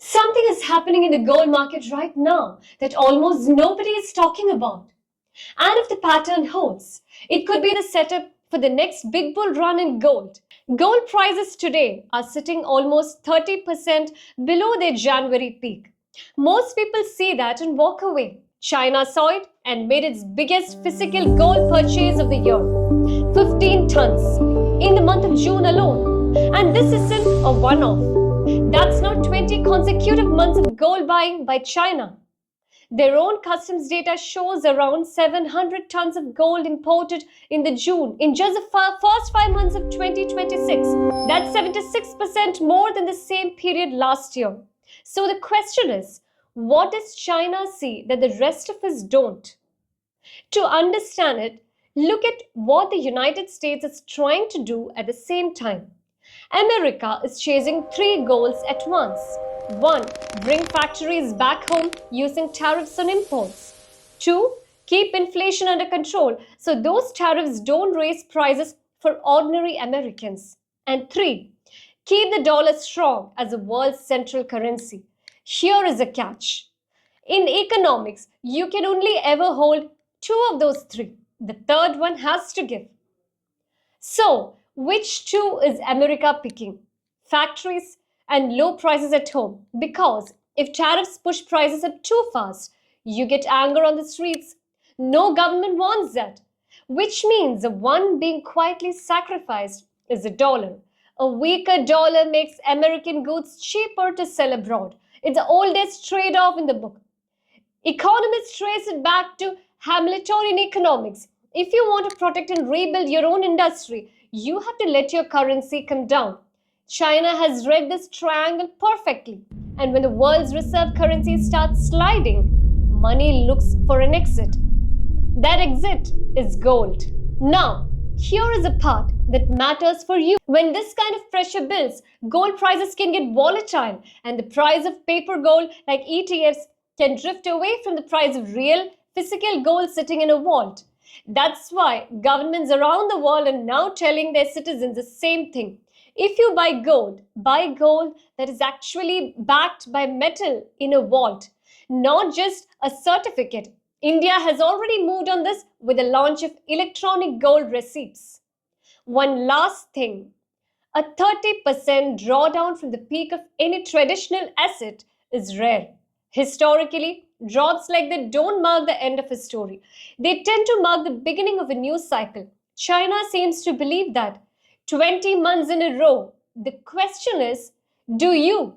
Something is happening in the gold market right now that almost nobody is talking about. And if the pattern holds, it could be the setup for the next big bull run in gold. Gold prices today are sitting almost 30% below their January peak. Most people see that and walk away. China saw it and made its biggest physical gold purchase of the year, 15 tons, in the month of June alone. And this isn't a one off. That's not 20 consecutive months of gold buying by China. Their own customs data shows around 700 tons of gold imported in the June in just the first 5 months of 2026. That's 76% more than the same period last year. So the question is, what does China see that the rest of us don't? To understand it, look at what the United States is trying to do at the same time. America is chasing three goals at once. 1. Bring factories back home using tariffs on imports. 2. Keep inflation under control so those tariffs don't raise prices for ordinary Americans. And 3. Keep the dollar strong as the world's central currency. Here is a catch. In economics, you can only ever hold two of those three. The third one has to give. So, which two is America picking? Factories and low prices at home. Because if tariffs push prices up too fast, you get anger on the streets. No government wants that. Which means the one being quietly sacrificed is the dollar. A weaker dollar makes American goods cheaper to sell abroad. It's the oldest trade off in the book. Economists trace it back to Hamiltonian economics. If you want to protect and rebuild your own industry, you have to let your currency come down. China has read this triangle perfectly. And when the world's reserve currency starts sliding, money looks for an exit. That exit is gold. Now, here is a part that matters for you. When this kind of pressure builds, gold prices can get volatile, and the price of paper gold, like ETFs, can drift away from the price of real, physical gold sitting in a vault. That's why governments around the world are now telling their citizens the same thing. If you buy gold that is actually backed by metal in a vault, not just a certificate. India has already moved on this with the launch of electronic gold receipts. One last thing, a 30% drawdown from the peak of any traditional asset is rare. Historically, drops like that don't mark the end of a story. They tend to mark the beginning of a new cycle. China seems to believe that 20 months in a row. The question is, do you?